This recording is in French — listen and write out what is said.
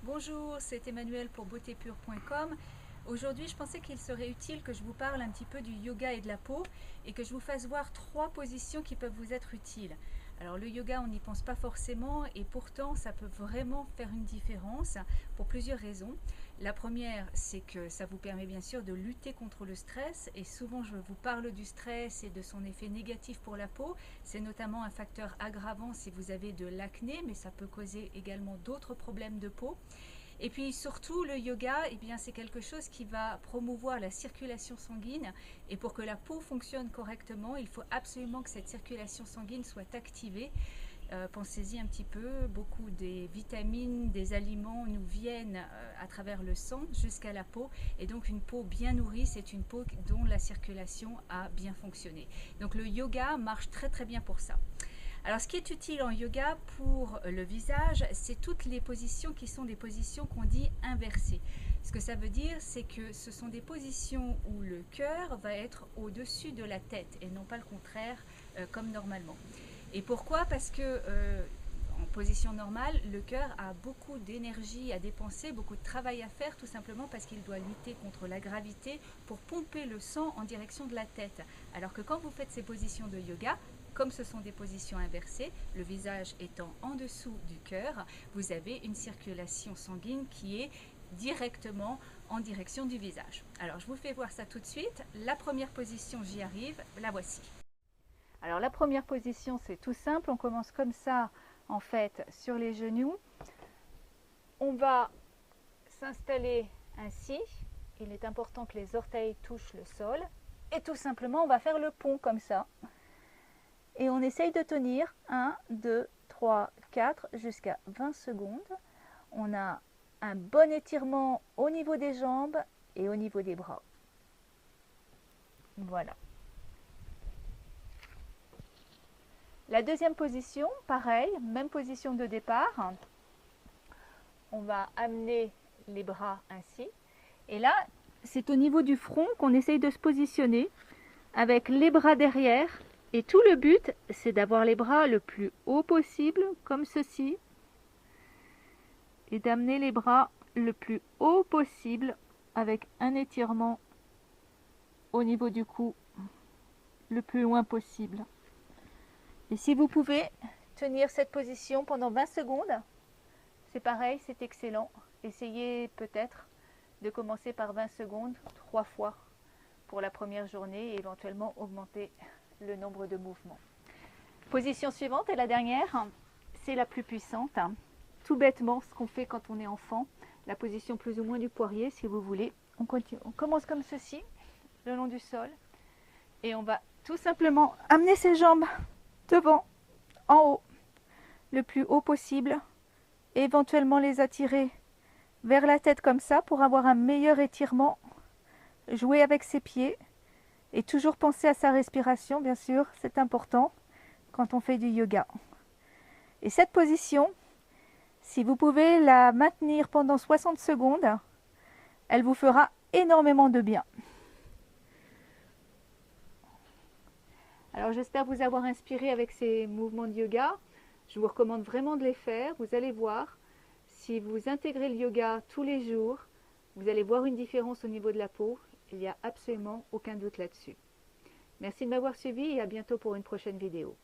Bonjour, c'est Emmanuelle pour beautépure.com. Aujourd'hui, je pensais qu'il serait utile que je vous parle un petit peu du yoga et de la peau et que je vous fasse voir 3 positions qui peuvent vous être utiles. Alors le yoga, on n'y pense pas forcément et pourtant ça peut vraiment faire une différence pour plusieurs raisons. La première, c'est que ça vous permet bien sûr de lutter contre le stress et souvent je vous parle du stress et de son effet négatif pour la peau. C'est notamment un facteur aggravant si vous avez de l'acné, mais ça peut causer également d'autres problèmes de peau. Et puis surtout, le yoga, eh bien, c'est quelque chose qui va promouvoir la circulation sanguine. Et pour que la peau fonctionne correctement, il faut absolument que cette circulation sanguine soit activée. Pensez-y un petit peu, beaucoup des vitamines, des aliments nous viennent à travers le sang jusqu'à la peau. Et donc une peau bien nourrie, c'est une peau dont la circulation a bien fonctionné. Donc le yoga marche très très bien pour ça. Alors ce qui est utile en yoga pour le visage, c'est toutes les positions qui sont des positions qu'on dit inversées. Ce que ça veut dire, c'est que ce sont des positions où le cœur va être au-dessus de la tête et non pas le contraire comme normalement. Et pourquoi? Parce que en position normale, le cœur a beaucoup d'énergie à dépenser, beaucoup de travail à faire, tout simplement parce qu'il doit lutter contre la gravité pour pomper le sang en direction de la tête. Alors que quand vous faites ces positions de yoga, comme ce sont des positions inversées, le visage étant en dessous du cœur, vous avez une circulation sanguine qui est directement en direction du visage. Alors je vous fais voir ça tout de suite. La première position, j'y arrive, la voici. Alors la première position, c'est tout simple, on commence comme ça en fait sur les genoux. On va s'installer ainsi, il est important que les orteils touchent le sol et tout simplement on va faire le pont comme ça. Et on essaye de tenir 1, 2, 3, 4 jusqu'à 20 secondes. On a un bon étirement au niveau des jambes et au niveau des bras. Voilà. La deuxième position, pareil, même position de départ. On va amener les bras ainsi. Et là, c'est au niveau du front qu'on essaye de se positionner avec les bras derrière. Et tout le but, c'est d'avoir les bras le plus haut possible, comme ceci, et d'amener les bras le plus haut possible avec un étirement au niveau du cou, le plus loin possible. Et si vous pouvez tenir cette position pendant 20 secondes, c'est pareil, c'est excellent. Essayez peut-être de commencer par 20 secondes, 3 fois pour la première journée et éventuellement augmenter le nombre de mouvements. Position suivante et la dernière, c'est la plus puissante. Tout bêtement, ce qu'on fait quand on est enfant, la position plus ou moins du poirier, si vous voulez. On commence comme ceci, le long du sol, et on va tout simplement amener ses jambes devant, en haut, le plus haut possible, et éventuellement les attirer vers la tête comme ça pour avoir un meilleur étirement. Jouer avec ses pieds et toujours penser à sa respiration, bien sûr, c'est important quand on fait du yoga. Et cette position, si vous pouvez la maintenir pendant 60 secondes, elle vous fera énormément de bien. Alors j'espère vous avoir inspiré avec ces mouvements de yoga. Je vous recommande vraiment de les faire. Vous allez voir, si vous intégrez le yoga tous les jours, vous allez voir une différence au niveau de la peau. Il n'y a absolument aucun doute là-dessus. Merci de m'avoir suivi et à bientôt pour une prochaine vidéo.